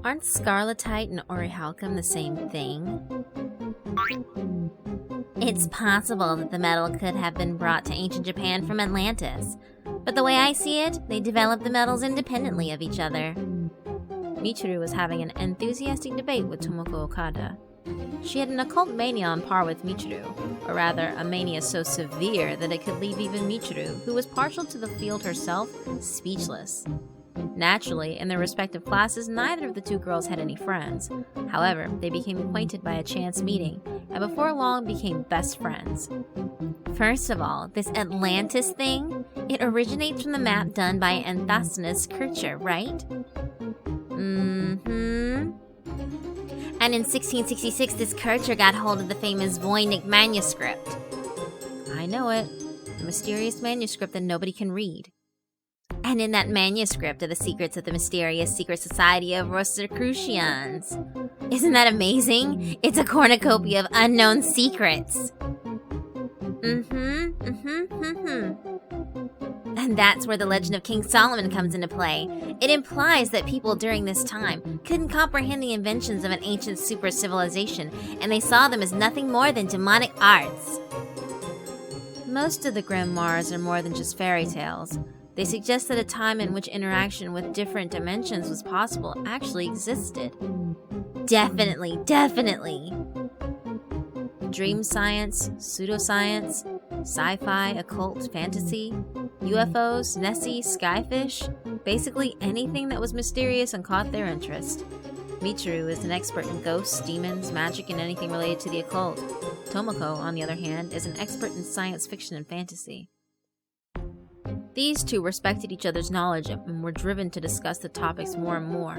Aren't scarletite and orichalcum the same thing? It's possible that the metal could have been brought to ancient Japan from Atlantis, but the way I see it, they developed the metals independently of each other. Michiru was having an enthusiastic debate with Tomoko Okada. She had an occult mania on par with Michiru, or rather, a mania so severe that it could leave even Michiru, who was partial to the field herself, speechless. Naturally, in their respective classes, neither of the two girls had any friends. However, they became acquainted by a chance meeting, and before long became best friends. First of all, this Atlantis thing, it originates from the map done by Anthassinus Kircher, right? Mm-hmm. And in 1666, this Kircher got hold of the famous Voynich manuscript. I know it. The mysterious manuscript that nobody can read. And in that manuscript are the secrets of the mysterious secret society of Rosicrucians. Isn't that amazing? It's a cornucopia of unknown secrets. And that's where the legend of King Solomon comes into play. It implies that people during this time couldn't comprehend the inventions of an ancient super civilization, and they saw them as nothing more than demonic arts. Most of the grimoires are more than just fairy tales. They suggest that a time in which interaction with different dimensions was possible actually existed. Definitely. Dream science, pseudoscience, sci-fi, occult, fantasy, UFOs, Nessie, skyfish, basically anything that was mysterious and caught their interest. Michiru is an expert in ghosts, demons, magic, and anything related to the occult. Tomoko, on the other hand, is an expert in science fiction and fantasy. These two respected each other's knowledge and were driven to discuss the topics more and more.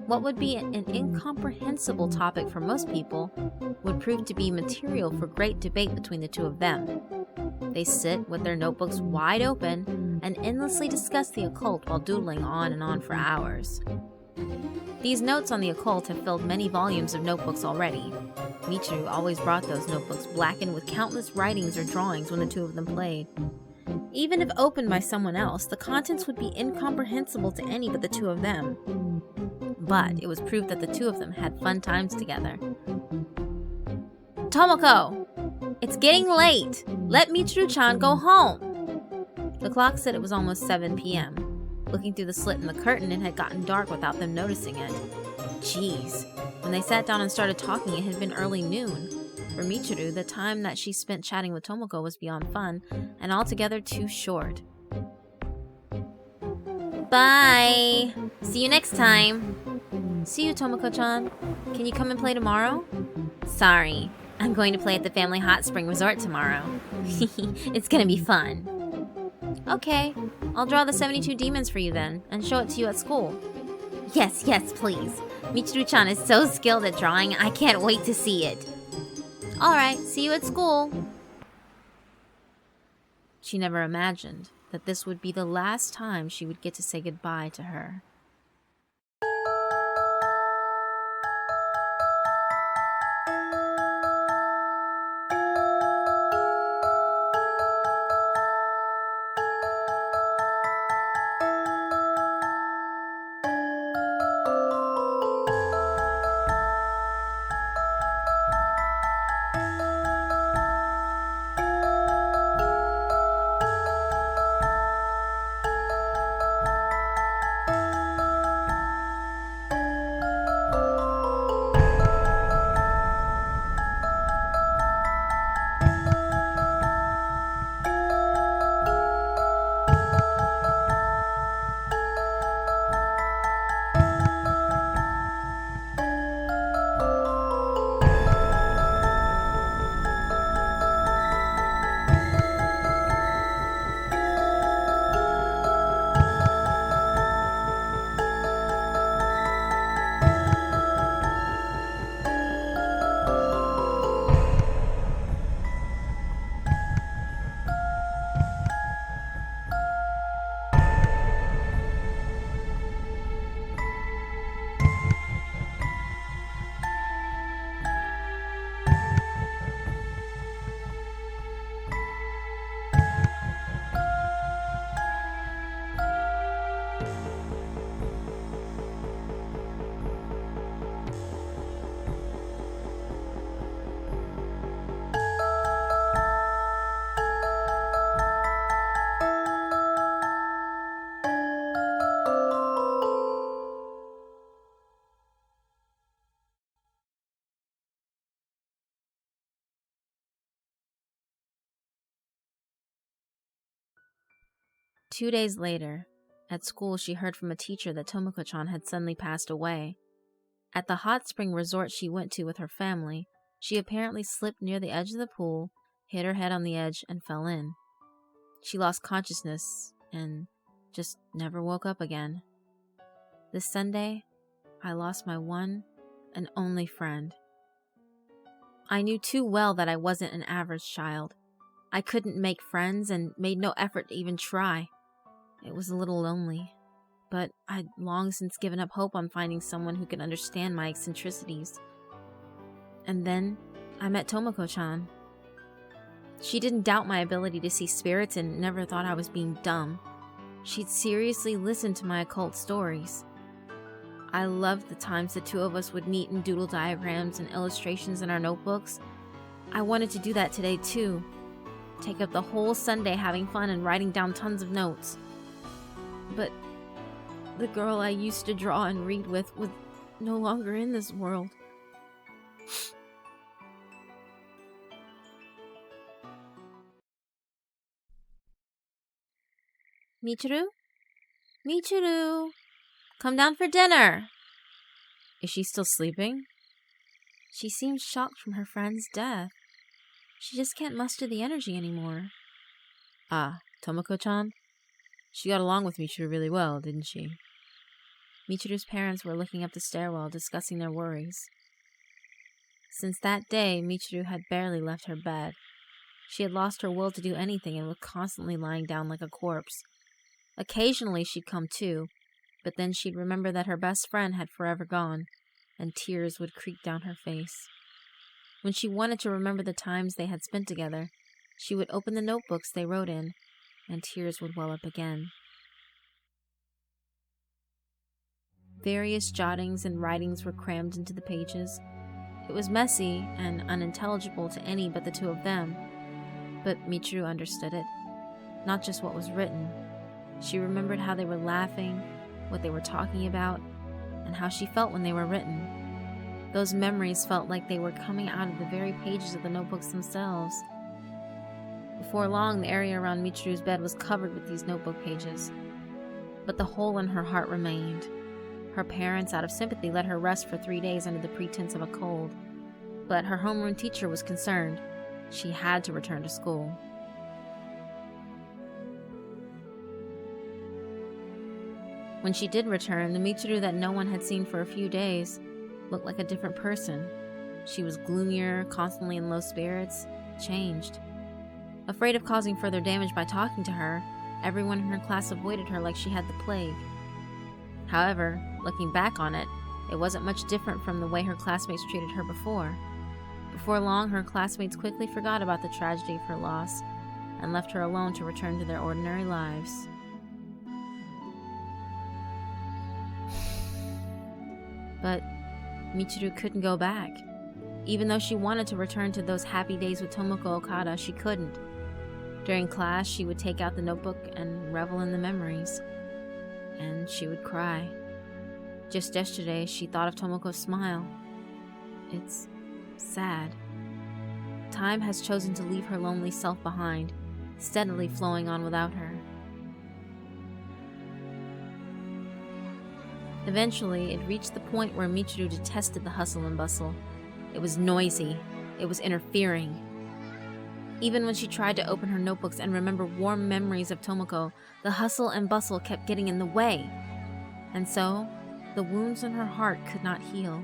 What would be an incomprehensible topic for most people would prove to be material for great debate between the two of them. They sit with their notebooks wide open and endlessly discuss the occult while doodling on and on for hours. These notes on the occult have filled many volumes of notebooks already. Michiru always brought those notebooks blackened with countless writings or drawings when the two of them played. Even if opened by someone else, the contents would be incomprehensible to any but the two of them. But it was proof that the two of them had fun times together. Tomoko! It's getting late! Let Michiru-chan go home! The clock said it was almost 7 p.m. Looking through the slit in the curtain, it had gotten dark without them noticing it. Jeez. When they sat down and started talking, it had been early noon. For Michiru, the time that she spent chatting with Tomoko was beyond fun, and altogether too short. Bye! See you next time! See you, Tomoko-chan. Can you come and play tomorrow? Sorry, I'm going to play at the Family Hot Spring Resort tomorrow. It's gonna be fun. Okay, I'll draw the 72 demons for you then, and show it to you at school. Yes, please. Michiru-chan is so skilled at drawing, I can't wait to see it. Alright, see you at school. She never imagined that this would be the last time she would get to say goodbye to her. 2 days later, at school she heard from a teacher that Tomoko-chan had suddenly passed away. At the hot spring resort she went to with her family, she apparently slipped near the edge of the pool, hit her head on the edge, and fell in. She lost consciousness and just never woke up again. This Sunday, I lost my one and only friend. I knew too well that I wasn't an average child. I couldn't make friends and made no effort to even try. It was a little lonely, but I'd long since given up hope on finding someone who could understand my eccentricities. And then I met Tomoko-chan. She didn't doubt my ability to see spirits and never thought I was being dumb. She'd seriously listened to my occult stories. I loved the times the two of us would meet and doodle diagrams and illustrations in our notebooks. I wanted to do that today too. Take up the whole Sunday having fun and writing down tons of notes. But the girl I used to draw and read with was no longer in this world. Michiru? Michiru! Come down for dinner! Is she still sleeping? She seems shocked from her friend's death. She just can't muster the energy anymore. Ah, Tomoko-chan? She got along with Michiru really well, didn't she? Michiru's parents were looking up the stairwell, discussing their worries. Since that day, Michiru had barely left her bed. She had lost her will to do anything and was constantly lying down like a corpse. Occasionally she'd come to, but then she'd remember that her best friend had forever gone, and tears would creep down her face. When she wanted to remember the times they had spent together, she would open the notebooks they wrote in, and tears would well up again. Various jottings and writings were crammed into the pages. It was messy and unintelligible to any but the two of them, but Michiru understood it, not just what was written. She remembered how they were laughing, what they were talking about, and how she felt when they were written. Those memories felt like they were coming out of the very pages of the notebooks themselves. Before long, the area around Michiru's bed was covered with these notebook pages. But the hole in her heart remained. Her parents, out of sympathy, let her rest for 3 days under the pretense of a cold. But her homeroom teacher was concerned. She had to return to school. When she did return, the Michiru that no one had seen for a few days looked like a different person. She was gloomier, constantly in low spirits, changed. Afraid of causing further damage by talking to her, everyone in her class avoided her like she had the plague. However, looking back on it, it wasn't much different from the way her classmates treated her before. Before long, her classmates quickly forgot about the tragedy of her loss and left her alone to return to their ordinary lives. But Michiru couldn't go back. Even though she wanted to return to those happy days with Tomoko Okada, she couldn't. During class, she would take out the notebook and revel in the memories. And she would cry. Just yesterday, she thought of Tomoko's smile. It's sad. Time has chosen to leave her lonely self behind, steadily flowing on without her. Eventually, it reached the point where Michiru detested the hustle and bustle. It was noisy. It was interfering. Even when she tried to open her notebooks and remember warm memories of Tomoko, the hustle and bustle kept getting in the way. And so, the wounds in her heart could not heal.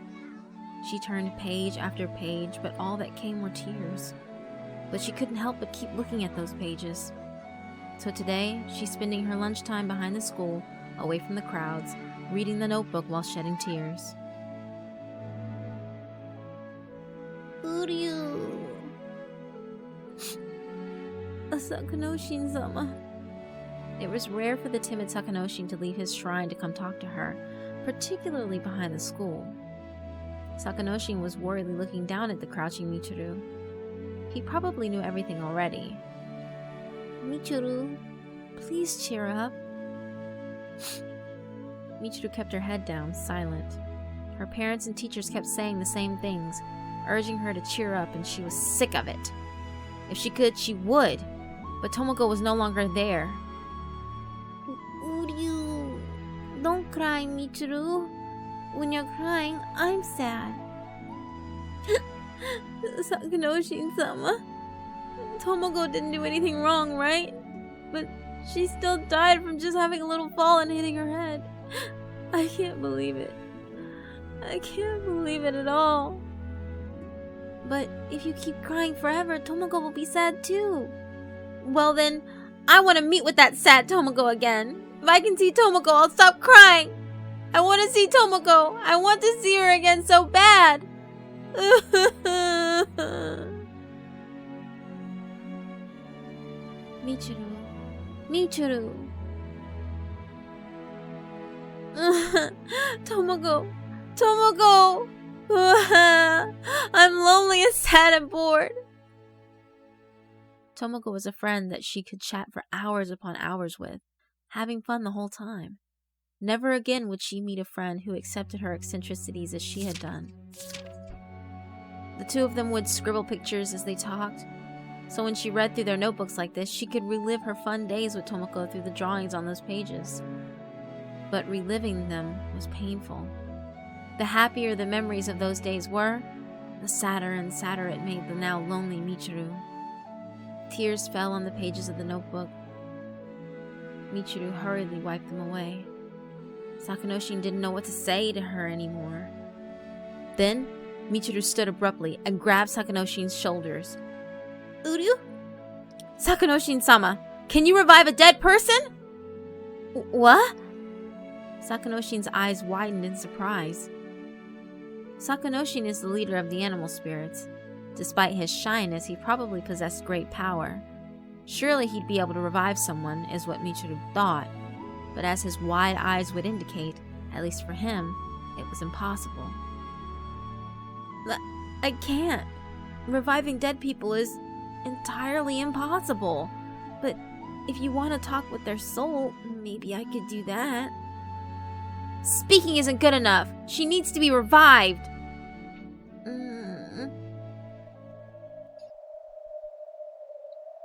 She turned page after page, but all that came were tears. But she couldn't help but keep looking at those pages. So today, she's spending her lunchtime behind the school, away from the crowds, reading the notebook while shedding tears. Uryu. Sakanoshin-sama. It was rare for the timid Sakanoshin to leave his shrine to come talk to her, particularly behind the school. Sakanoshin was worriedly looking down at the crouching Michiru. He probably knew everything already. Michiru, please cheer up. Michiru kept her head down, silent. Her parents and teachers kept saying the same things, urging her to cheer up, and she was sick of it. If she could, she would, but Tomoko was no longer there. Don't cry, Michiru. When you're crying, I'm sad. Sakunoshin-sama. Tomoko didn't do anything wrong, right? But she still died from just having a little fall and hitting her head. I can't believe it. I can't believe it at all. But if you keep crying forever, Tomoko will be sad too. Well then, I want to meet with that sad Tomoko again. If I can see Tomoko, I'll stop crying. I want to see Tomoko. I want to see her again so bad. Michiru. Tomoko. I'm lonely and sad and bored. Tomoko was a friend that she could chat for hours upon hours with, having fun the whole time. Never again would she meet a friend who accepted her eccentricities as she had done. The two of them would scribble pictures as they talked, so when she read through their notebooks like this, she could relive her fun days with Tomoko through the drawings on those pages. But reliving them was painful. The happier the memories of those days were, the sadder and sadder it made the now lonely Michiru. Tears fell on the pages of the notebook. Michiru hurriedly wiped them away. Sakunoshin didn't know what to say to her anymore. Then, Michiru stood abruptly and grabbed Sakunoshin's shoulders. Uryu? Sakunoshin-sama, can you revive a dead person? What? Sakunoshin's eyes widened in surprise. Sakunoshin is the leader of the animal spirits. Despite his shyness, he probably possessed great power. Surely he'd be able to revive someone, is what Michiru thought. But as his wide eyes would indicate, at least for him, it was impossible. I can't. Reviving dead people is entirely impossible. But if you want to talk with their soul, maybe I could do that. Speaking isn't good enough. She needs to be revived.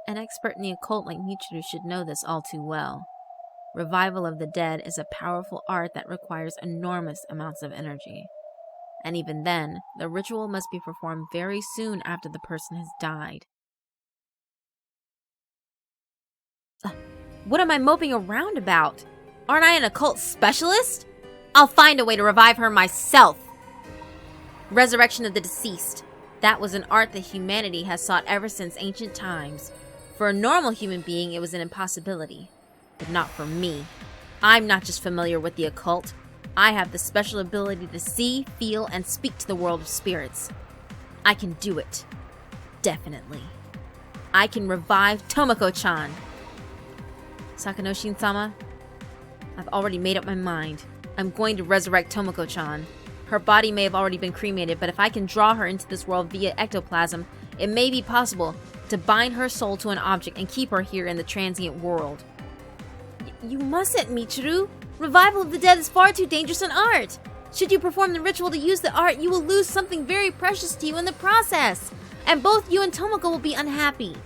An expert in the occult like Michiru should know this all too well. Revival of the dead is a powerful art that requires enormous amounts of energy. And even then, the ritual must be performed very soon after the person has died. What am I moping around about? Aren't I an occult specialist? I'll find a way to revive her myself. Resurrection of the deceased. That was an art that humanity has sought ever since ancient times. For a normal human being, it was an impossibility. But not for me. I'm not just familiar with the occult. I have the special ability to see, feel, and speak to the world of spirits. I can do it. Definitely. I can revive Tomoko-chan. Sakunoshin-sama, I've already made up my mind. I'm going to resurrect Tomoko-chan. Her body may have already been cremated, but if I can draw her into this world via ectoplasm, it may be possible to bind her soul to an object and keep her here in the transient world. You mustn't, Michiru. Revival of the dead is far too dangerous an art. Should you perform the ritual to use the art, you will lose something very precious to you in the process. And both you and Tomoko will be unhappy.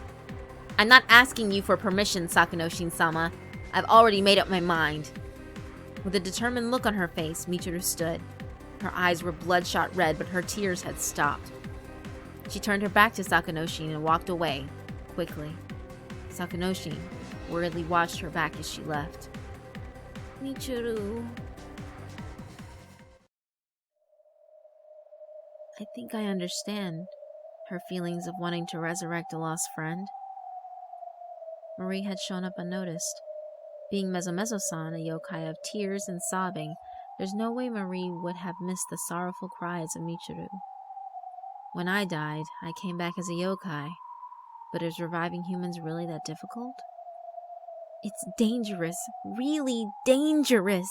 I'm not asking you for permission, Sakunoshin-sama. I've already made up my mind. With a determined look on her face, Michiru stood. Her eyes were bloodshot red, but her tears had stopped. She turned her back to Sakunoshin and walked away, quickly. Sakunoshin worriedly watched her back as she left. Michiru. I think I understand her feelings of wanting to resurrect a lost friend. Marie had shown up unnoticed. Being Mezo-Mezo-san, a yokai of tears and sobbing, there's no way Marie would have missed the sorrowful cries of Michiru. When I died, I came back as a yokai. But is reviving humans really that difficult? It's dangerous, really dangerous.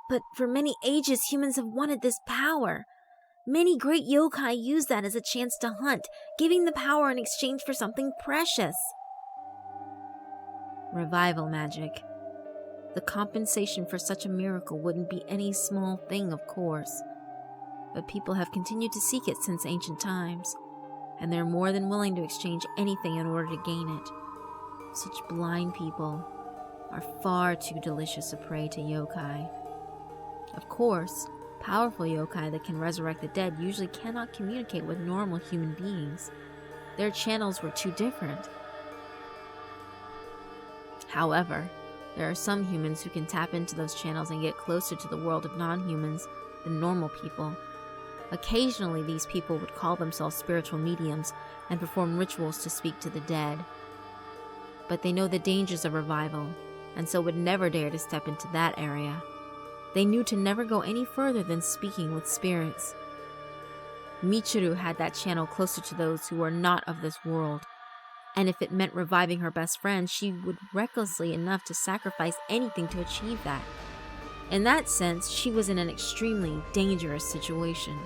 But for many ages, humans have wanted this power. Many great yokai use that as a chance to hunt, giving the power in exchange for something precious. Revival magic. The compensation for such a miracle wouldn't be any small thing, of course. But people have continued to seek it since ancient times, and they're more than willing to exchange anything in order to gain it. Such blind people are far too delicious a prey to yokai. Of course, powerful yokai that can resurrect the dead usually cannot communicate with normal human beings. Their channels were too different. However, there are some humans who can tap into those channels and get closer to the world of non-humans than normal people. Occasionally, these people would call themselves spiritual mediums and perform rituals to speak to the dead. But they know the dangers of revival, and so would never dare to step into that area. They knew to never go any further than speaking with spirits. Michiru had that channel closer to those who were not of this world, and if it meant reviving her best friend, she would recklessly enough to sacrifice anything to achieve that. In that sense, she was in an extremely dangerous situation.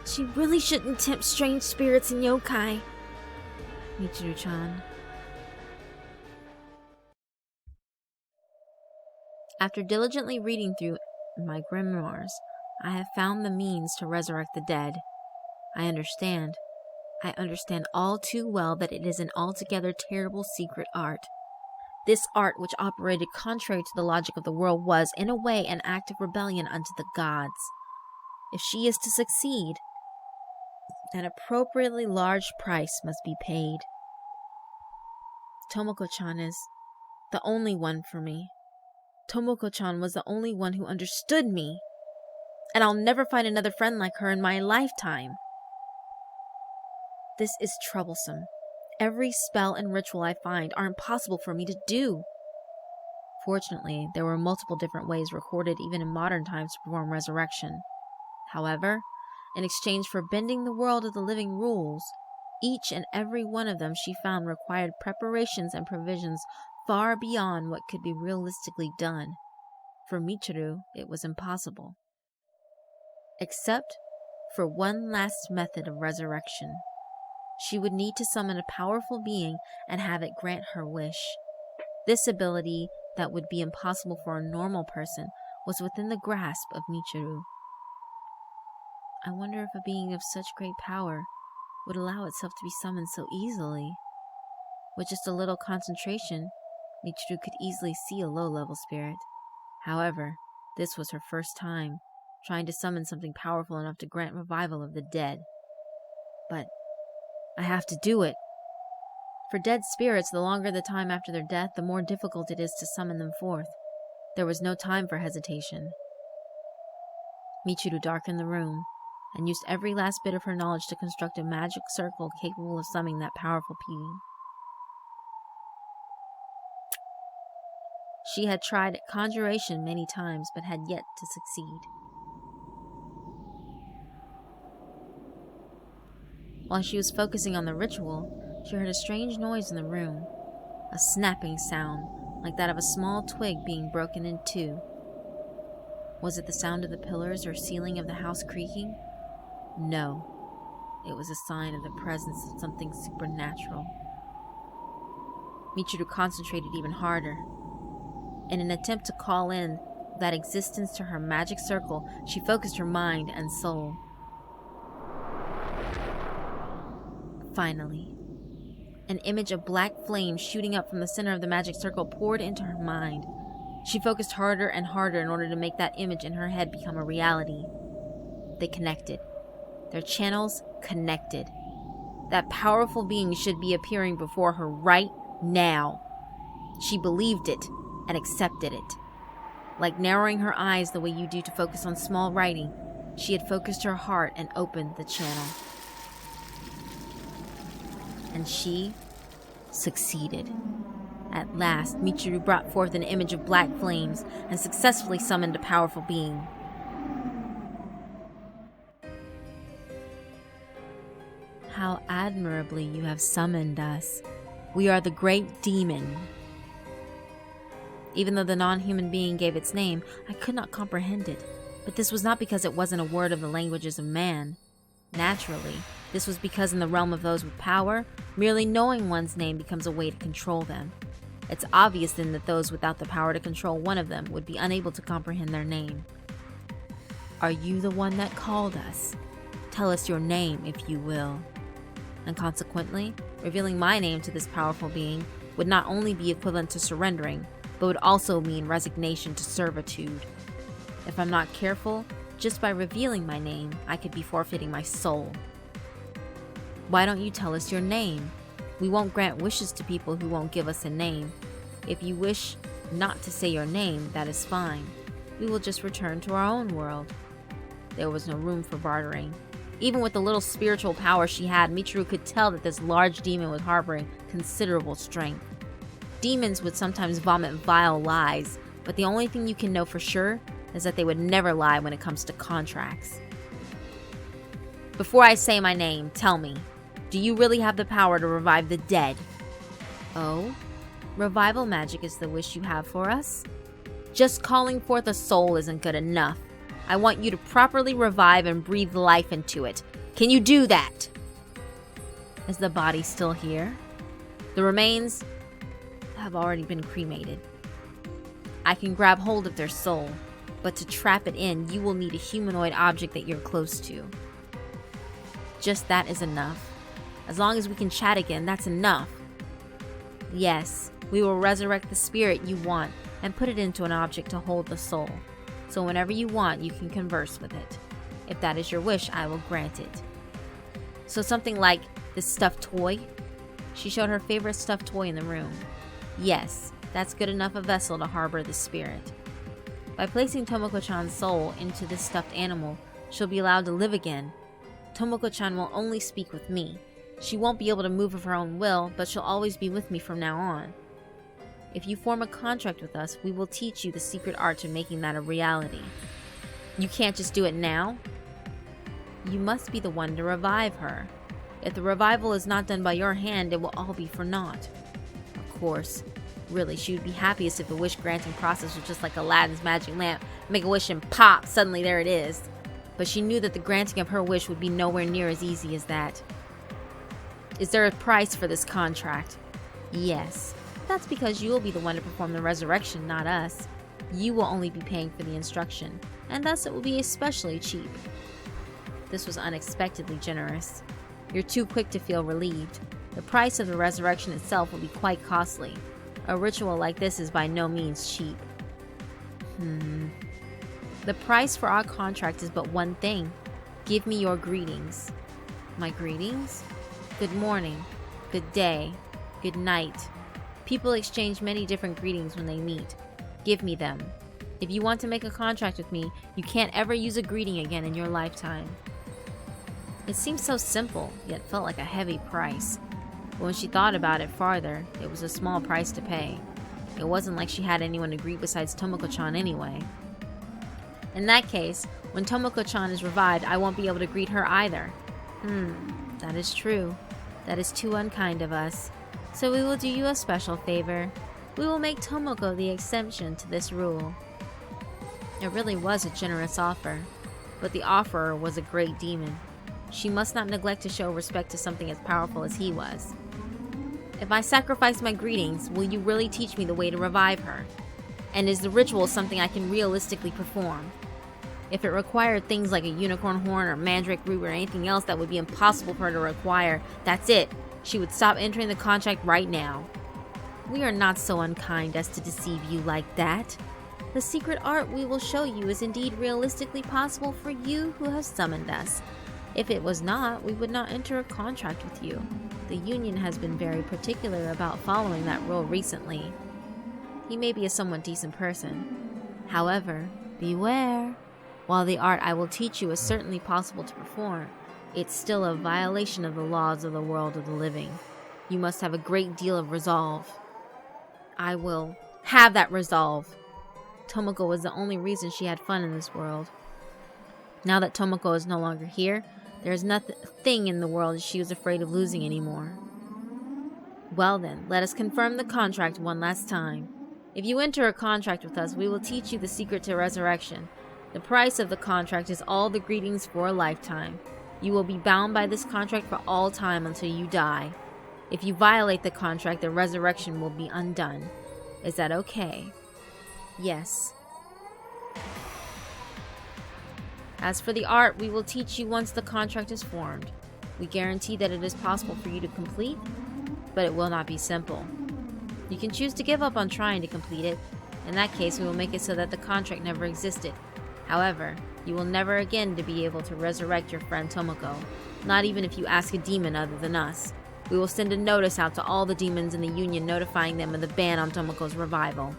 She really shouldn't tempt strange spirits and yokai, Michiru-chan. After diligently reading through my grimoires, I have found the means to resurrect the dead. I understand all too well that it is an altogether terrible secret art. This art, which operated contrary to the logic of the world, was, in a way, an act of rebellion unto the gods. If she is to succeed, an appropriately large price must be paid. Tomoko-chan is the only one for me. Tomoko-chan was the only one who understood me, and I'll never find another friend like her in my lifetime. This is troublesome. Every spell and ritual I find are impossible for me to do. Fortunately, there were multiple different ways recorded even in modern times to perform resurrection. However, in exchange for bending the world of the living rules, each and every one of them she found required preparations and provisions far beyond what could be realistically done. For Michiru, it was impossible. Except for one last method of resurrection. She would need to summon a powerful being and have it grant her wish. This ability that would be impossible for a normal person was within the grasp of Michiru. I wonder if a being of such great power would allow itself to be summoned so easily. With just a little concentration, Michiru could easily see a low-level spirit. However, this was her first time trying to summon something powerful enough to grant revival of the dead. But I have to do it. For dead spirits, the longer the time after their death, the more difficult it is to summon them forth. There was no time for hesitation. Michiru darkened the room and used every last bit of her knowledge to construct a magic circle capable of summoning that powerful being. She had tried conjuration many times, but had yet to succeed. While she was focusing on the ritual, she heard a strange noise in the room, a snapping sound like that of a small twig being broken in two. Was it the sound of the pillars or ceiling of the house creaking? No, it was a sign of the presence of something supernatural. Michiru concentrated even harder. In an attempt to call in that existence to her magic circle, she focused her mind and soul. Finally, an image of black flame shooting up from the center of the magic circle poured into her mind. She focused harder and harder in order to make that image in her head become a reality. They connected. Their channels connected. That powerful being should be appearing before her right now. She believed it and accepted it. Like narrowing her eyes the way you do to focus on small writing, she had focused her heart and opened the channel. And she succeeded. At last, Michiru brought forth an image of black flames and successfully summoned a powerful being. How admirably you have summoned us. We are the great demon. Even though the non-human being gave its name, I could not comprehend it. But this was not because it wasn't a word of the languages of man. Naturally, this was because in the realm of those with power, merely knowing one's name becomes a way to control them. It's obvious then that those without the power to control one of them would be unable to comprehend their name. Are you the one that called us? Tell us your name, if you will. And consequently, revealing my name to this powerful being would not only be equivalent to surrendering, but would also mean resignation to servitude. If I'm not careful, just by revealing my name, I could be forfeiting my soul. Why don't you tell us your name? We won't grant wishes to people who won't give us a name. If you wish not to say your name, that is fine. We will just return to our own world. There was no room for bartering. Even with the little spiritual power she had, Michiru could tell that this large demon was harboring considerable strength. Demons would sometimes vomit vile lies, but the only thing you can know for sure is that they would never lie when it comes to contracts. Before I say my name, tell me, do you really have the power to revive the dead? Oh? Revival magic is the wish you have for us? Just calling forth a soul isn't good enough. I want you to properly revive and breathe life into it. Can you do that? Is the body still here? The remains have already been cremated. I can grab hold of their soul, but to trap it in, you will need a humanoid object that you're close to. Just that is enough. As long as we can chat again, that's enough. Yes, we will resurrect the spirit you want and put it into an object to hold the soul. So whenever you want, you can converse with it. If that is your wish, I will grant it. So something like this stuffed toy? She showed her favorite stuffed toy in the room. Yes, that's good enough a vessel to harbor the spirit. By placing Tomoko-chan's soul into this stuffed animal, she'll be allowed to live again. Tomoko-chan will only speak with me. She won't be able to move of her own will, but she'll always be with me from now on. If you form a contract with us, we will teach you the secret art to making that a reality. You can't just do it now. You must be the one to revive her. If the revival is not done by your hand, it will all be for naught. Of course, really, she would be happiest if the wish-granting process was just like Aladdin's magic lamp. Make a wish and pop, suddenly there it is. But she knew that the granting of her wish would be nowhere near as easy as that. Is there a price for this contract? Yes. That's because you will be the one to perform the resurrection, not us. You will only be paying for the instruction, and thus it will be especially cheap. This was unexpectedly generous. You're too quick to feel relieved. The price of the resurrection itself will be quite costly. A ritual like this is by no means cheap. The price for our contract is but one thing. Give me your greetings. My greetings? Good morning, good day, good night. People exchange many different greetings when they meet. Give me them. If you want to make a contract with me, you can't ever use a greeting again in your lifetime. It seemed so simple, yet felt like a heavy price. But when she thought about it farther, it was a small price to pay. It wasn't like she had anyone to greet besides Tomoko-chan anyway. In that case, when Tomoko-chan is revived, I won't be able to greet her either. That is true. That is too unkind of us. So we will do you a special favor. We will make Tomoko the exception to this rule. It really was a generous offer, but the offerer was a great demon. She must not neglect to show respect to something as powerful as he was. If I sacrifice my greetings, will you really teach me the way to revive her? And is the ritual something I can realistically perform? If it required things like a unicorn horn or mandrake root or anything else that would be impossible for her to require, that's it. She would stop entering the contract right now. We are not so unkind as to deceive you like that. The secret art we will show you is indeed realistically possible for you who have summoned us. If it was not, we would not enter a contract with you. The union has been very particular about following that rule recently. He may be a somewhat decent person. However, beware. While the art I will teach you is certainly possible to perform, it's still a violation of the laws of the world of the living. You must have a great deal of resolve. I will have that resolve. Tomoko was the only reason she had fun in this world. Now that Tomoko is no longer here, there is nothing in the world she was afraid of losing anymore. Well then, let us confirm the contract one last time. If you enter a contract with us, we will teach you the secret to resurrection. The price of the contract is all the greetings for a lifetime. You will be bound by this contract for all time until you die. If you violate the contract, the resurrection will be undone. Is that okay? Yes. As for the art, we will teach you once the contract is formed. We guarantee that it is possible for you to complete, but it will not be simple. You can choose to give up on trying to complete it. In that case, we will make it so that the contract never existed. However, you will never again be able to resurrect your friend Tomoko, not even if you ask a demon other than us. We will send a notice out to all the demons in the Union notifying them of the ban on Tomoko's revival.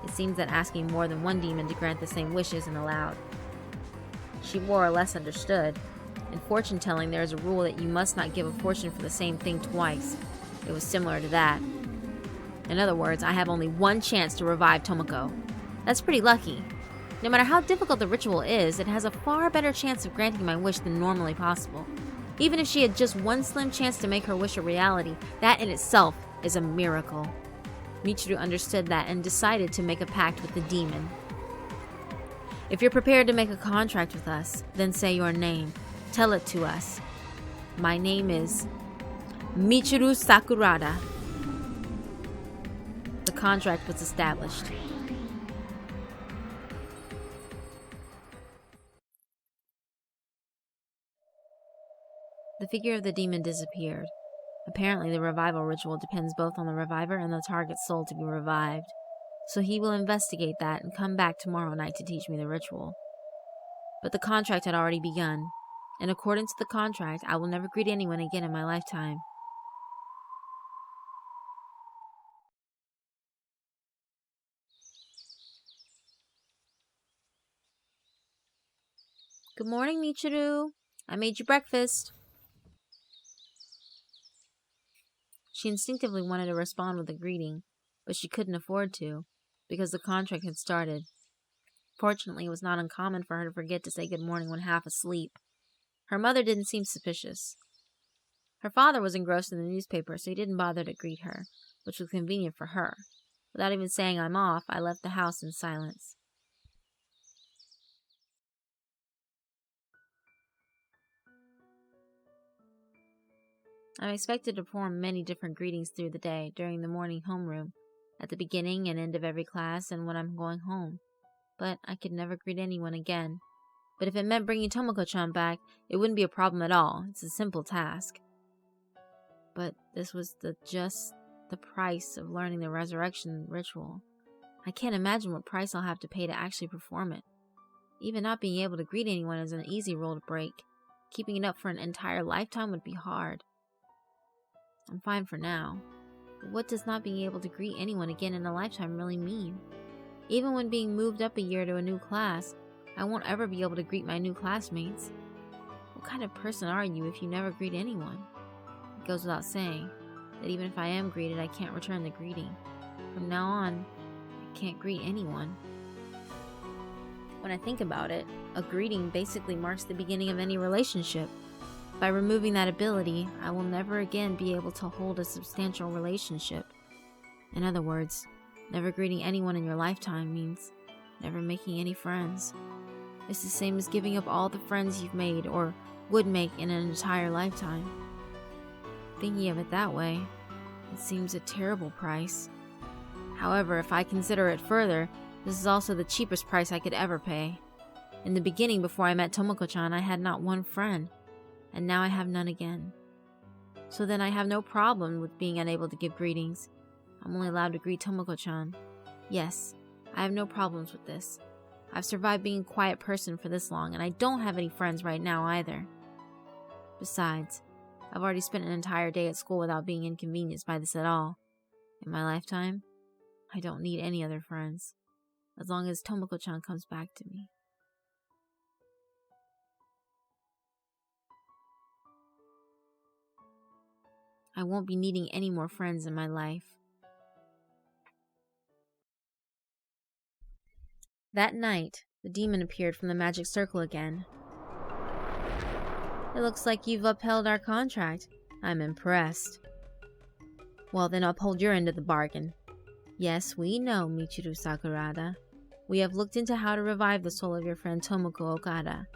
It seems that asking more than one demon to grant the same wish isn't allowed. She more or less understood. In fortune telling, there is a rule that you must not give a fortune for the same thing twice. It was similar to that. In other words, I have only one chance to revive Tomoko. That's pretty lucky. No matter how difficult the ritual is, it has a far better chance of granting my wish than normally possible. Even if she had just one slim chance to make her wish a reality, that in itself is a miracle. Michiru understood that and decided to make a pact with the demon. If you're prepared to make a contract with us, then say your name. Tell it to us. My name is Michiru Sakurada. The contract was established. The figure of the demon disappeared. Apparently, the revival ritual depends both on the reviver and the target's soul to be revived. So he will investigate that and come back tomorrow night to teach me the ritual. But the contract had already begun. In accordance with the contract, I will never greet anyone again in my lifetime. Good morning, Michiru. I made you breakfast. She instinctively wanted to respond with a greeting, but she couldn't afford to, because the contract had started. Fortunately, it was not uncommon for her to forget to say good morning when half asleep. Her mother didn't seem suspicious. Her father was engrossed in the newspaper, so he didn't bother to greet her, which was convenient for her. Without even saying I'm off, I left the house in silence. I'm expected to perform many different greetings through the day, during the morning homeroom, at the beginning and end of every class, and when I'm going home. But I could never greet anyone again. But if it meant bringing Tomoko-chan back, it wouldn't be a problem at all. It's a simple task. But this was just the price of learning the resurrection ritual. I can't imagine what price I'll have to pay to actually perform it. Even not being able to greet anyone is an easy rule to break. Keeping it up for an entire lifetime would be hard. I'm fine for now. But what does not being able to greet anyone again in a lifetime really mean? Even when being moved up a year to a new class, I won't ever be able to greet my new classmates. What kind of person are you if you never greet anyone? It goes without saying that even if I am greeted, I can't return the greeting. From now on, I can't greet anyone. When I think about it, a greeting basically marks the beginning of any relationship. By removing that ability, I will never again be able to hold a substantial relationship. In other words, never greeting anyone in your lifetime means never making any friends. It's the same as giving up all the friends you've made or would make in an entire lifetime. Thinking of it that way, it seems a terrible price. However, if I consider it further, this is also the cheapest price I could ever pay. In the beginning, before I met Tomoko-chan, I had not one friend. And now I have none again. So then I have no problem with being unable to give greetings. I'm only allowed to greet Tomoko-chan. Yes, I have no problems with this. I've survived being a quiet person for this long, and I don't have any friends right now either. Besides, I've already spent an entire day at school without being inconvenienced by this at all. In my lifetime, I don't need any other friends, as long as Tomoko-chan comes back to me. I won't be needing any more friends in my life. That night, the demon appeared from the magic circle again. It looks like you've upheld our contract. I'm impressed. Well, then uphold your end of the bargain. Yes, we know, Michiru Sakurada. We have looked into how to revive the soul of your friend Tomoko Okada.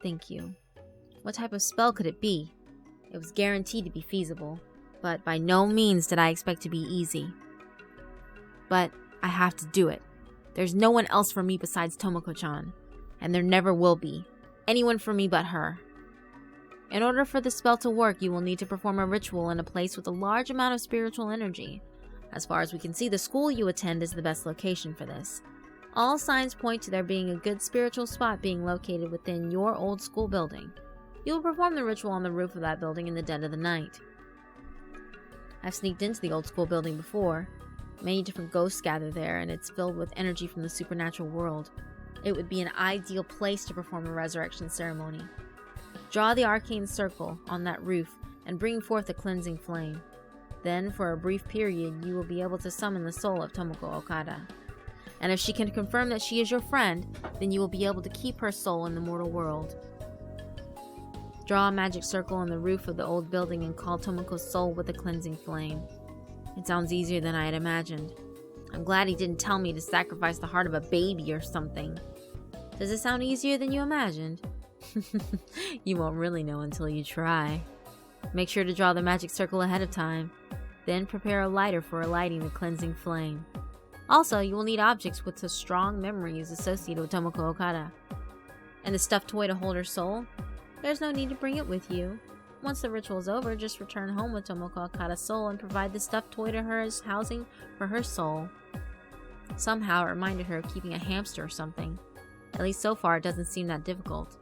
Thank you. What type of spell could it be? It was guaranteed to be feasible, but by no means did I expect to be easy. But I have to do it. There's no one else for me besides Tomoko-chan, and there never will be. Anyone for me but her. In order for the spell to work, you will need to perform a ritual in a place with a large amount of spiritual energy. As far as we can see, the school you attend is the best location for this. All signs point to there being a good spiritual spot being located within your old school building. You will perform the ritual on the roof of that building in the dead of the night. I've sneaked into the old school building before. Many different ghosts gather there, and it's filled with energy from the supernatural world. It would be an ideal place to perform a resurrection ceremony. Draw the arcane circle on that roof and bring forth a cleansing flame. Then, for a brief period, you will be able to summon the soul of Tomoko Okada. And if she can confirm that she is your friend, then you will be able to keep her soul in the mortal world. Draw a magic circle on the roof of the old building and call Tomoko's soul with a cleansing flame. It sounds easier than I had imagined. I'm glad he didn't tell me to sacrifice the heart of a baby or something. Does it sound easier than you imagined? You won't really know until you try. Make sure to draw the magic circle ahead of time. Then prepare a lighter for lighting the cleansing flame. Also, you will need objects with strong memories associated with Tomoko Okada. And the stuffed toy to hold her soul? There's no need to bring it with you. Once the ritual is over, just return home with Tomoko Okada's soul and provide the stuffed toy to her as housing for her soul. Somehow it reminded her of keeping a hamster or something. At least so far it doesn't seem that difficult.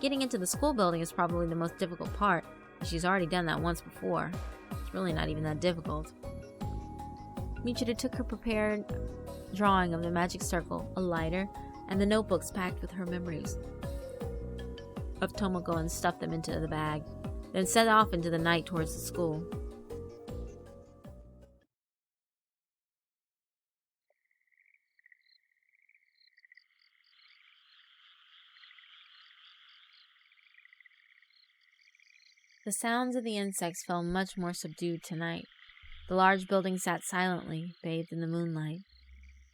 Getting into the school building is probably the most difficult part, and she's already done that once before. It's really not even that difficult. Michiru took her prepared drawing of the magic circle, a lighter, and the notebooks packed with her memories of Tomoko and stuffed them into the bag, then set off into the night towards the school. The sounds of the insects felt much more subdued tonight. The large building sat silently, bathed in the moonlight.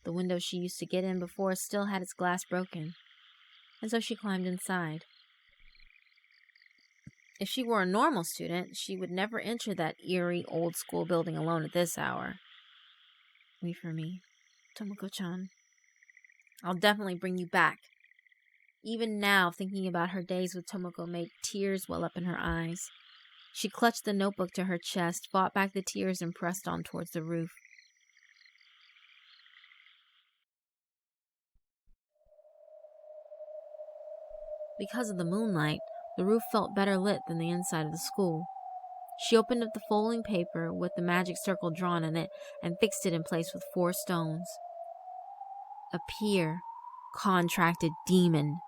The window she used to get in before still had its glass broken, and so she climbed inside. If she were a normal student, she would never enter that eerie old school building alone at this hour. Wait for me, Tomoko-chan. I'll definitely bring you back. Even now, thinking about her days with Tomoko made tears well up in her eyes. She clutched the notebook to her chest, fought back the tears, and pressed on towards the roof. Because of the moonlight, the roof felt better lit than the inside of the school. She opened up the folding paper with the magic circle drawn in it and fixed it in place with 4 stones. Appear, contracted demon.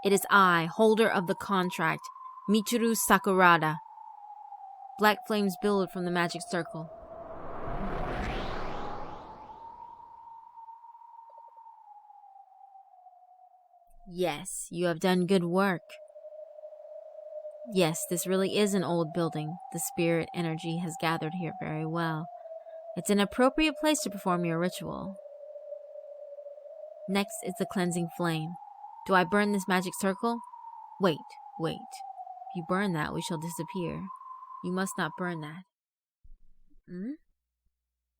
It is I, holder of the contract, Michiru Sakurada. Black flames billowed from the magic circle. Yes, you have done good work. Yes, this really is an old building. The spirit energy has gathered here very well. It's an appropriate place to perform your ritual. Next is the cleansing flame. Do I burn this magic circle? Wait. If you burn that, we shall disappear. You must not burn that.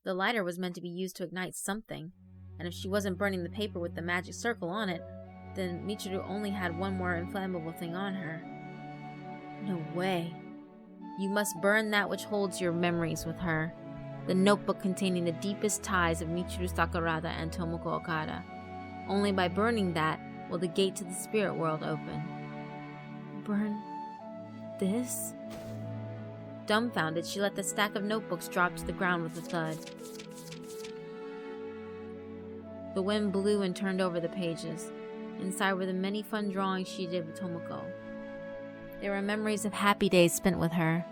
The lighter was meant to be used to ignite something, and if she wasn't burning the paper with the magic circle on it, then Michiru only had one more inflammable thing on her. No way. You must burn that which holds your memories with her. The notebook containing the deepest ties of Michiru Sakurada and Tomoko Okada. Only by burning that will the gate to the spirit world open. Burn this? Dumbfounded, she let the stack of notebooks drop to the ground with a thud. The wind blew and turned over the pages. Inside were the many fun drawings she did with Tomoko. They were memories of happy days spent with her.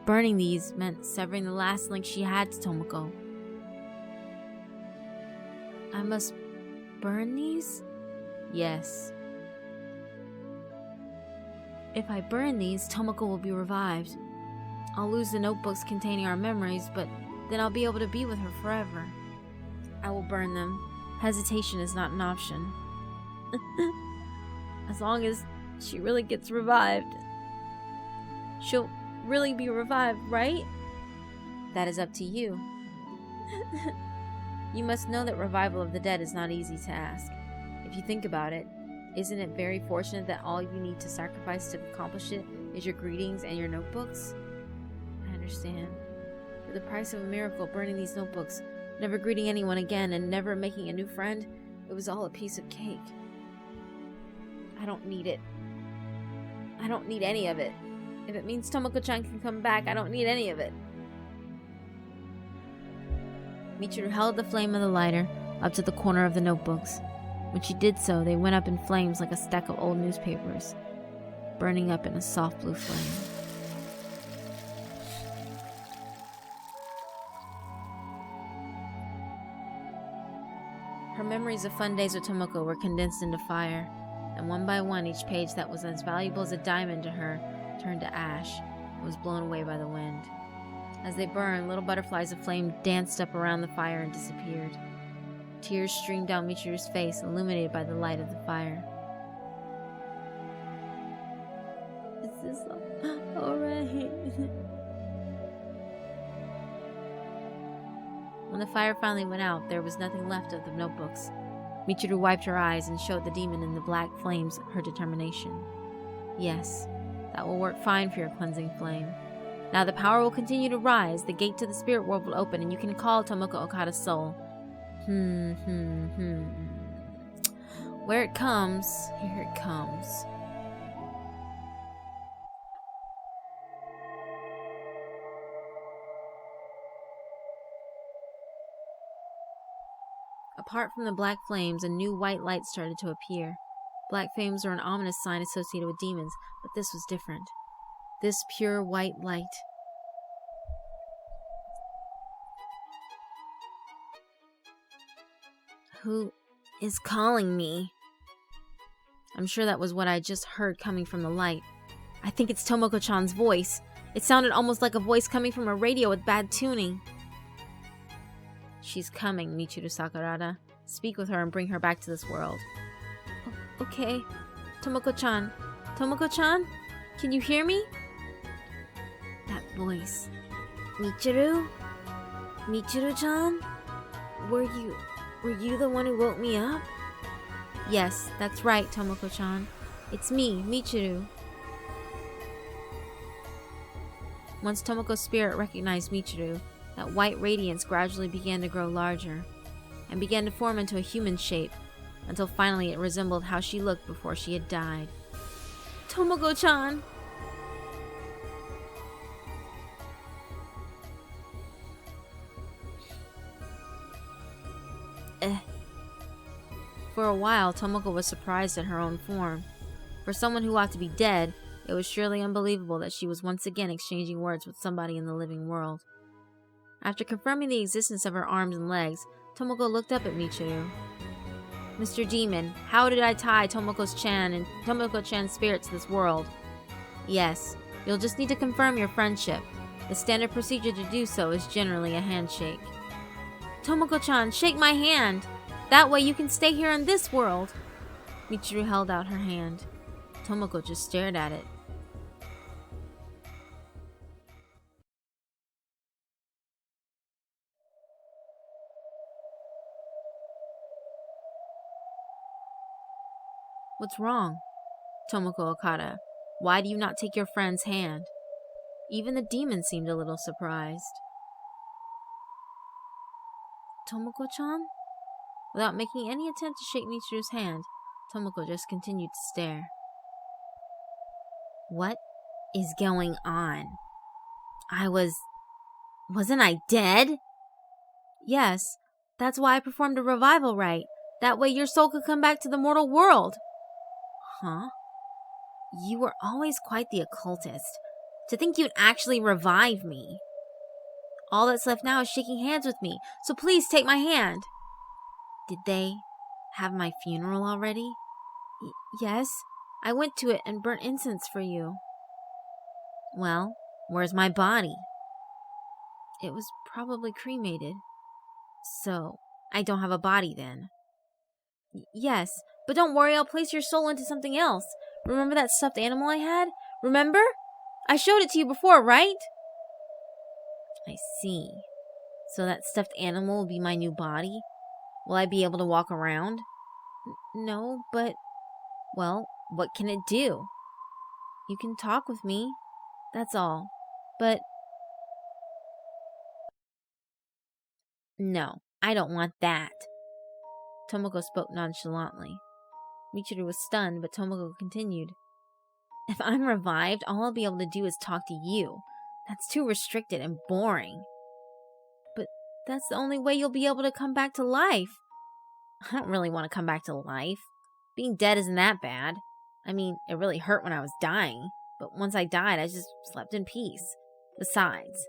Burning these meant severing the last link she had to Tomoko. I must burn these? Yes. If I burn these, Tomoko will be revived. I'll lose the notebooks containing our memories, but then I'll be able to be with her forever. I will burn them. Hesitation is not an option. As long as she really gets revived. She'll really be revived, right? That is up to you. You must know that revival of the dead is not easy to ask. If you think about it, isn't it very fortunate that all you need to sacrifice to accomplish it is your greetings and your notebooks? I understand. For the price of a miracle, burning these notebooks, never greeting anyone again, and never making a new friend, It was all a piece of cake. I don't need it. I don't need any of it. If it means Tomoko-chan can come back, I don't need any of it. Michiru held the flame of the lighter up to the corner of the notebooks. When she did so, they went up in flames like a stack of old newspapers, burning up in a soft blue flame. Her memories of fun days with Tomoko were condensed into fire, and one by one each page that was as valuable as a diamond to her turned to ash and was blown away by the wind. As they burned, little butterflies of flame danced up around the fire and disappeared. Tears streamed down Michiru's face, illuminated by the light of the fire. Is this alright? When the fire finally went out, there was nothing left of the notebooks. Michiru wiped her eyes and showed the demon in the black flames her determination. Yes, that will work fine for your cleansing flame. Now the power will continue to rise, the gate to the spirit world will open, and you can call Tomoko Okada's soul. Where it comes, here it comes. Apart from the black flames, a new white light started to appear. Black flames are an ominous sign associated with demons, but this was different. This pure white light. Who is calling me? I'm sure that was what I just heard coming from the light. I think it's Tomoko-chan's voice. It sounded almost like a voice coming from a radio with bad tuning. She's coming, Michiru Sakurada. Speak with her and bring her back to this world. Okay. Tomoko-chan. Tomoko-chan? Can you hear me? That voice. Michiru? Michiru-chan? Were you the one who woke me up? Yes, that's right, Tomoko-chan. It's me, Michiru. Once Tomoko's spirit recognized Michiru, that white radiance gradually began to grow larger, and began to form into a human shape, until finally it resembled how she looked before she had died. Tomoko-chan! For a while, Tomoko was surprised at her own form. For someone who ought to be dead, it was surely unbelievable that she was once again exchanging words with somebody in the living world. After confirming the existence of her arms and legs, Tomoko looked up at Michiru. Mr. Demon, how did I tie Tomoko-chan and Tomoko-chan's spirit to this world? Yes, you'll just need to confirm your friendship. The standard procedure to do so is generally a handshake. Tomoko-chan, shake my hand! That way you can stay here in this world! Michiru held out her hand. Tomoko just stared at it. What's wrong? Tomoko Okada, why do you not take your friend's hand? Even the demon seemed a little surprised. Tomoko-chan? Without making any attempt to shake Michiru's hand, Tomoko just continued to stare. What is going on? Wasn't I dead? Yes, that's why I performed a revival rite. That way your soul could come back to the mortal world. Huh? You were always quite the occultist. To think you'd actually revive me. All that's left now is shaking hands with me, so please take my hand. Did they have my funeral already? Yes, I went to it and burnt incense for you. Well, where's my body? It was probably cremated. So, I don't have a body then. Yes, but don't worry, I'll place your soul into something else. Remember that stuffed animal I had? Remember? I showed it to you before, right? I see. So that stuffed animal will be my new body? Will I be able to walk around? No, but... Well, what can it do? You can talk with me. That's all. But... No, I don't want that. Tomoko spoke nonchalantly. Michiru was stunned, but Tomoko continued. If I'm revived, all I'll be able to do is talk to you. That's too restricted and boring. But that's the only way you'll be able to come back to life. I don't really want to come back to life. Being dead isn't that bad. I mean, it really hurt when I was dying, but once I died, I just slept in peace. Besides,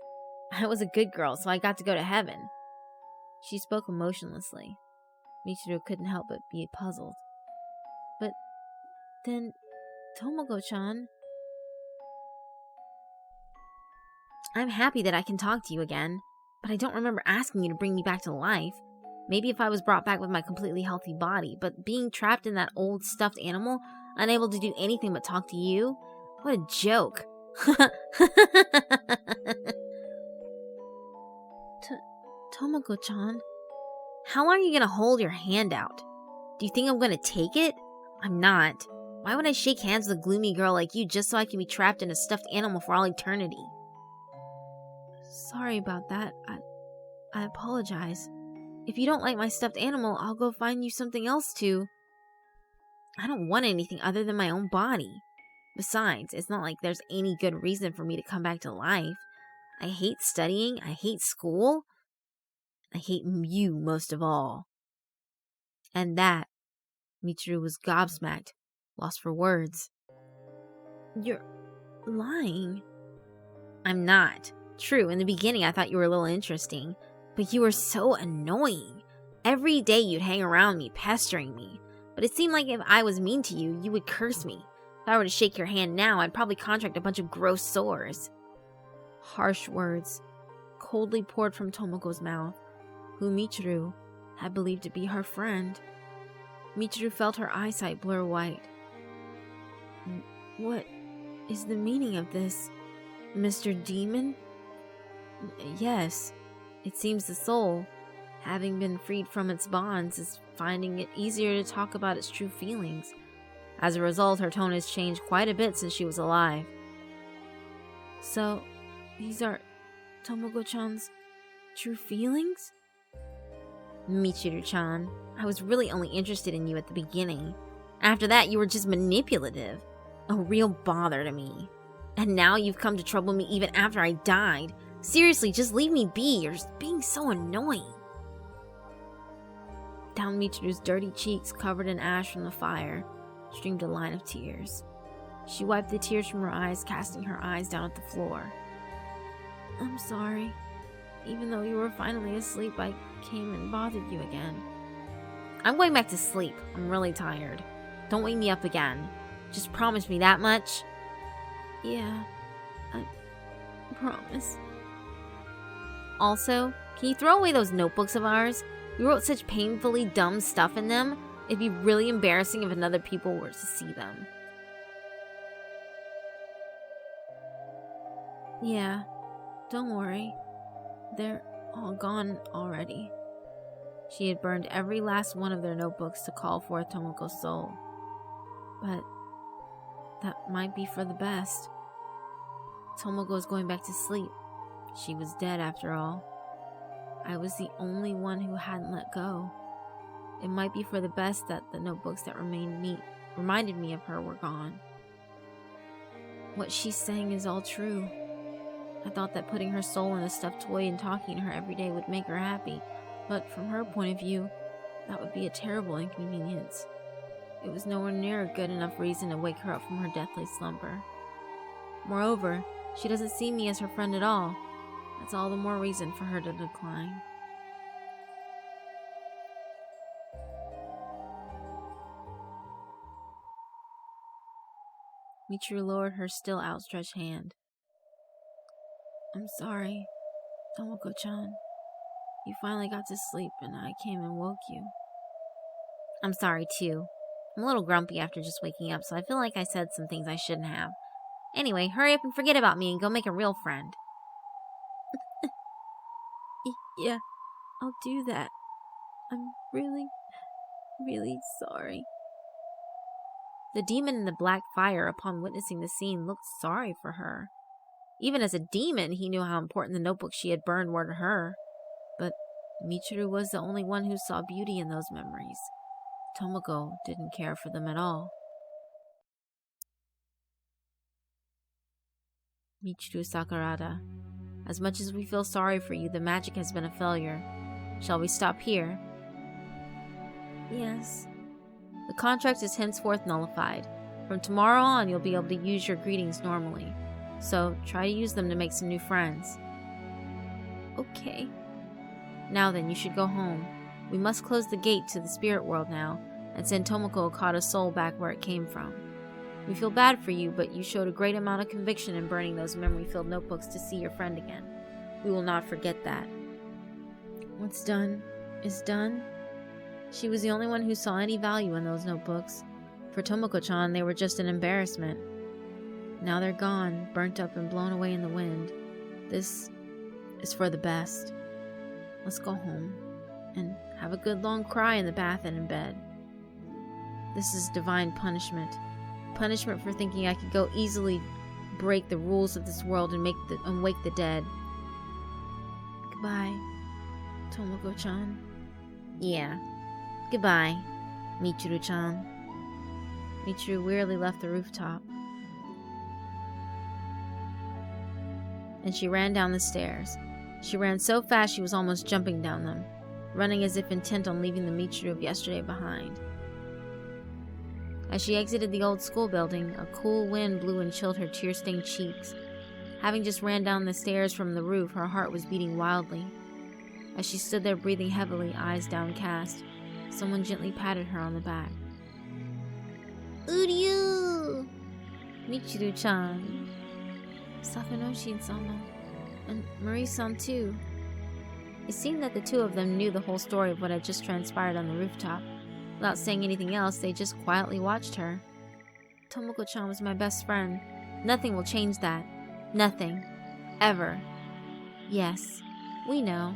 I was a good girl, so I got to go to heaven. She spoke emotionlessly. Michiru couldn't help but be puzzled. But then, Tomoko-chan... I'm happy that I can talk to you again, but I don't remember asking you to bring me back to life. Maybe if I was brought back with my completely healthy body, but being trapped in that old stuffed animal, unable to do anything but talk to you? What a joke. Tomoko-chan, how long are you gonna hold your hand out? Do you think I'm gonna take it? I'm not. Why would I shake hands with a gloomy girl like you just so I can be trapped in a stuffed animal for all eternity? Sorry about that. I apologize. If you don't like my stuffed animal, I'll go find you something else to... I don't want anything other than my own body. Besides, it's not like there's any good reason for me to come back to life. I hate studying. I hate school. I hate you most of all. And that, Michiru was gobsmacked, lost for words. You're lying. I'm not. True, in the beginning I thought you were a little interesting, but you were so annoying. Every day you'd hang around me, pestering me. But it seemed like if I was mean to you, you would curse me. If I were to shake your hand now, I'd probably contract a bunch of gross sores. Harsh words, coldly poured from Tomoko's mouth, who Michiru had believed to be her friend. Michiru felt her eyesight blur white. What is the meaning of this, Mr. Demon? Yes, it seems the soul, having been freed from its bonds, is finding it easier to talk about its true feelings. As a result, her tone has changed quite a bit since she was alive. So, these are Tomoko-chan's true feelings? Michiru-chan, I was really only interested in you at the beginning. After that, you were just manipulative. A real bother to me. And now you've come to trouble me even after I died. Seriously, just leave me be. You're being so annoying. Down Michiru's dirty cheeks, covered in ash from the fire, streamed a line of tears. She wiped the tears from her eyes, casting her eyes down at the floor. I'm sorry. Even though you were finally asleep, I came and bothered you again. I'm going back to sleep. I'm really tired. Don't wake me up again. Just promise me that much. Yeah, I promise. Also, can you throw away those notebooks of ours? We wrote such painfully dumb stuff in them. It'd be really embarrassing if other people were to see them. Yeah, don't worry. They're all gone already. She had burned every last one of their notebooks to call forth Tomoko's soul. But that might be for the best. Tomoko was going back to sleep. She was dead after all. I was the only one who hadn't let go. It might be for the best that the notebooks that reminded me of her were gone. What she's saying is all true. I thought that putting her soul in a stuffed toy and talking to her every day would make her happy, but from her point of view, that would be a terrible inconvenience. It was nowhere near a good enough reason to wake her up from her deathly slumber. Moreover, she doesn't see me as her friend at all. That's all the more reason for her to decline. Michiru lowered her still outstretched hand. I'm sorry, Tomoko-chan. You finally got to sleep and I came and woke you. I'm sorry too. I'm a little grumpy after just waking up, so I feel like I said some things I shouldn't have. Anyway, hurry up and forget about me and go make a real friend. Yeah, I'll do that. I'm really, really sorry. The demon in the black fire, upon witnessing the scene, looked sorry for her. Even as a demon, he knew how important the notebooks she had burned were to her. But Michiru was the only one who saw beauty in those memories. Tomoko didn't care for them at all. Michiru Sakurada, as much as we feel sorry for you, the magic has been a failure. Shall we stop here? Yes. The contract is henceforth nullified. From tomorrow on, you'll be able to use your greetings normally. So, try to use them to make some new friends. Okay. Now then, you should go home. We must close the gate to the spirit world now, and send Tomoko Okada's soul back where it came from. We feel bad for you, but you showed a great amount of conviction in burning those memory-filled notebooks to see your friend again. We will not forget that. What's done is done. She was the only one who saw any value in those notebooks. For Tomoko-chan, they were just an embarrassment. Now they're gone, burnt up and blown away in the wind. This is for the best. Let's go home and have a good long cry in the bath and in bed. This is divine punishment. Punishment for thinking I could go easily break the rules of this world and wake the dead. Goodbye, Tomoko-chan. Yeah. Goodbye, Michiru-chan. Michiru wearily left the rooftop. And she ran down the stairs. She ran so fast she was almost jumping down them, running as if intent on leaving the Michiru of yesterday behind. As she exited the old school building, a cool wind blew and chilled her tear-stained cheeks. Having just ran down the stairs from the roof, her heart was beating wildly. As she stood there breathing heavily, eyes downcast, someone gently patted her on the back. Uryu! Michiru-chan. Sakanoshin-sama. And Marie-san too. It seemed that the two of them knew the whole story of what had just transpired on the rooftop. Without saying anything else, they just quietly watched her. Tomoko-chan was my best friend. Nothing will change that. Nothing. Ever. Yes, we know.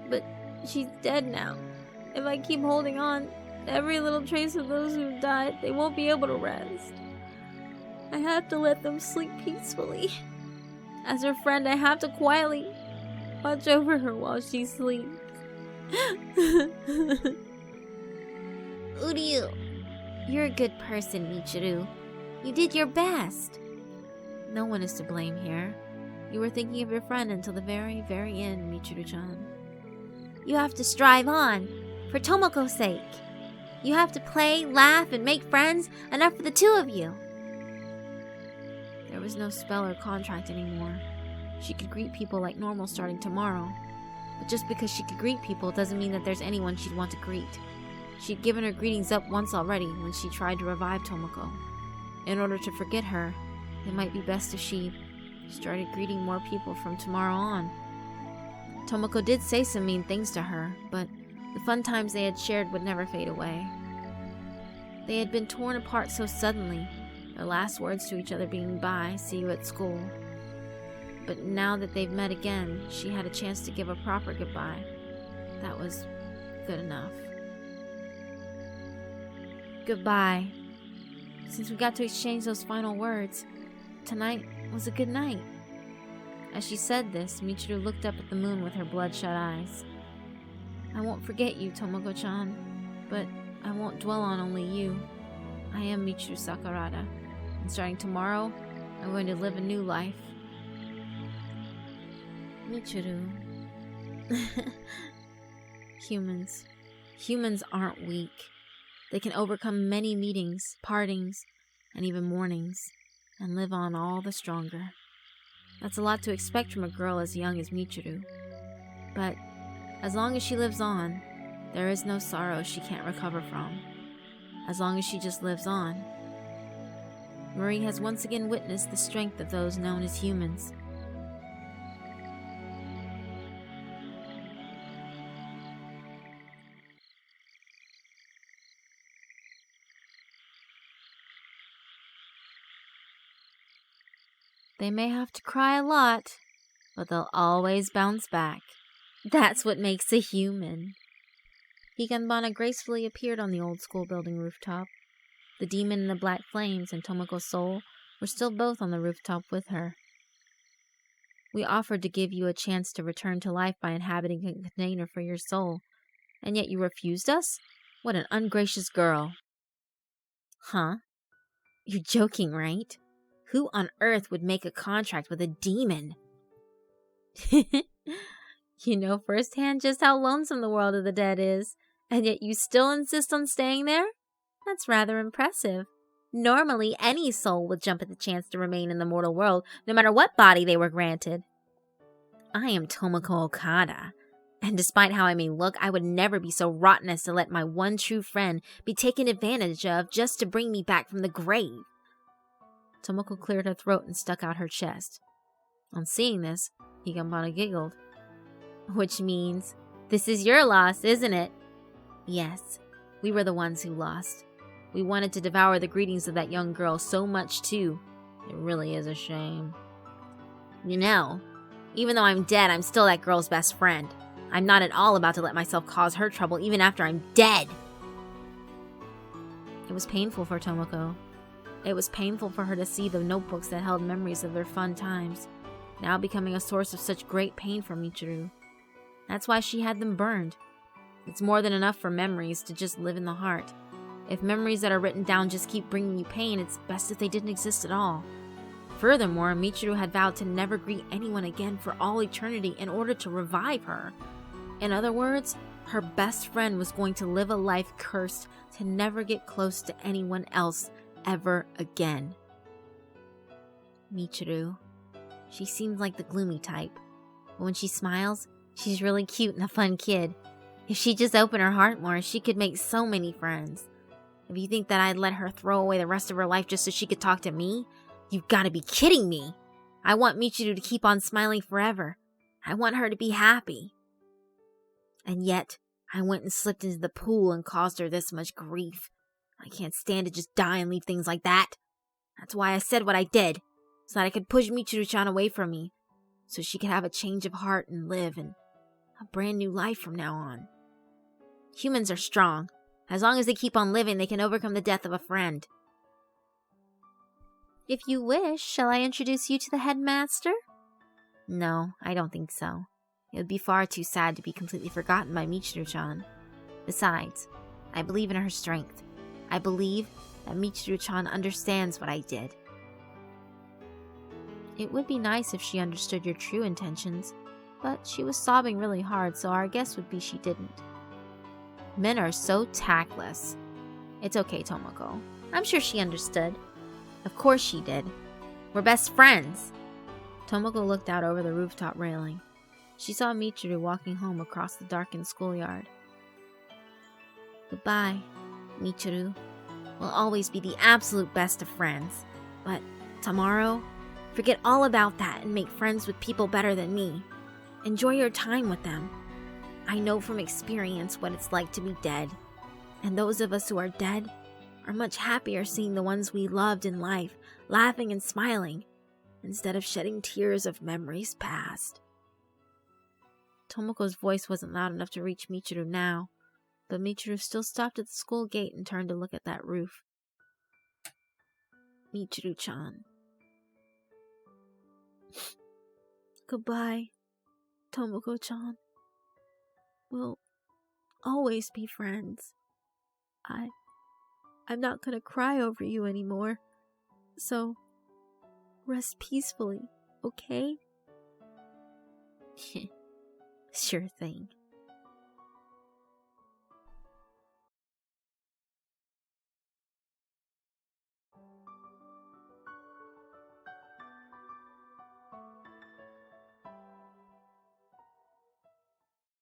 But she's dead now. If I keep holding on, every little trace of those who've died, they won't be able to rest. I have to let them sleep peacefully. As her friend, I have to quietly watch over her while she sleeps. Uryu, you're a good person, Michiru. You did your best. No one is to blame here. You were thinking of your friend until the very, very end, Michiru-chan. You have to strive on, for Tomoko's sake. You have to play, laugh, and make friends, enough for the two of you. There was no spell or contract anymore. She could greet people like normal starting tomorrow. But just because she could greet people doesn't mean that there's anyone she'd want to greet. She'd given her greetings up once already when she tried to revive Tomoko. In order to forget her, it might be best if she started greeting more people from tomorrow on. Tomoko did say some mean things to her, but the fun times they had shared would never fade away. They had been torn apart so suddenly, their last words to each other being bye, see you at school. But now that they've met again, she had a chance to give a proper goodbye. That was good enough. Goodbye. Since we got to exchange those final words, tonight was a good night. As she said this, Michiru looked up at the moon with her bloodshot eyes. I won't forget you, Tomoko-chan, but I won't dwell on only you. I am Michiru Sakurada, and starting tomorrow, I'm going to live a new life. Michiru. Humans aren't weak. They can overcome many meetings, partings, and even mournings, and live on all the stronger. That's a lot to expect from a girl as young as Michiru. But as long as she lives on, there is no sorrow she can't recover from. As long as she just lives on. Marie has once again witnessed the strength of those known as humans. They may have to cry a lot, but they'll always bounce back. That's what makes a human. Higanbana gracefully appeared on the old school building rooftop. The demon and the black flames and Tomoko's soul were still both on the rooftop with her. We offered to give you a chance to return to life by inhabiting a container for your soul, and yet you refused us? What an ungracious girl. Huh? You're joking, right? Who on earth would make a contract with a demon? You know firsthand just how lonesome the world of the dead is, and yet you still insist on staying there? That's rather impressive. Normally, any soul would jump at the chance to remain in the mortal world, no matter what body they were granted. I am Tomoko Okada, and despite how I may look, I would never be so rotten as to let my one true friend be taken advantage of just to bring me back from the grave. Tomoko cleared her throat and stuck out her chest. On seeing this, Higanbana giggled. Which means, this is your loss, isn't it? Yes, we were the ones who lost. We wanted to devour the greetings of that young girl so much too. It really is a shame. You know, even though I'm dead, I'm still that girl's best friend. I'm not at all about to let myself cause her trouble even after I'm dead. It was painful for Tomoko. It was painful for her to see the notebooks that held memories of their fun times, now becoming a source of such great pain for Michiru. That's why she had them burned. It's more than enough for memories to just live in the heart. If memories that are written down just keep bringing you pain, it's best if they didn't exist at all. Furthermore, Michiru had vowed to never greet anyone again for all eternity in order to revive her. In other words, her best friend was going to live a life cursed to never get close to anyone else ever again. Michiru. She seems like the gloomy type, but when she smiles, she's really cute and a fun kid. If she'd just open her heart more, she could make so many friends. If you think that I'd let her throw away the rest of her life just so she could talk to me, you've got to be kidding me. I want Michiru to keep on smiling forever. I want her to be happy. And yet, I went and slipped into the pool and caused her this much grief. I can't stand to just die and leave things like that. That's why I said what I did, so that I could push Michiru-chan away from me, so she could have a change of heart and live in a brand new life from now on. Humans are strong. As long as they keep on living, they can overcome the death of a friend. If you wish, shall I introduce you to the headmaster? No, I don't think so. It would be far too sad to be completely forgotten by Michiru-chan. Besides, I believe in her strength. I believe that Michiru-chan understands what I did. It would be nice if she understood your true intentions, but she was sobbing really hard, so our guess would be she didn't. Men are so tactless. It's okay, Tomoko. I'm sure she understood. Of course she did. We're best friends. Tomoko looked out over the rooftop railing. She saw Michiru walking home across the darkened schoolyard. Goodbye, Michiru. We'll always be the absolute best of friends. But tomorrow, forget all about that and make friends with people better than me. Enjoy your time with them. I know from experience what it's like to be dead. And those of us who are dead are much happier seeing the ones we loved in life, laughing and smiling, instead of shedding tears of memories past. Tomoko's voice wasn't loud enough to reach Michiru now, but Michiru still stopped at the school gate and turned to look at that roof. Michiru-chan. Goodbye, Tomoko-chan. We'll always be friends. I'm not gonna cry over you anymore. So, rest peacefully, okay? Sure thing.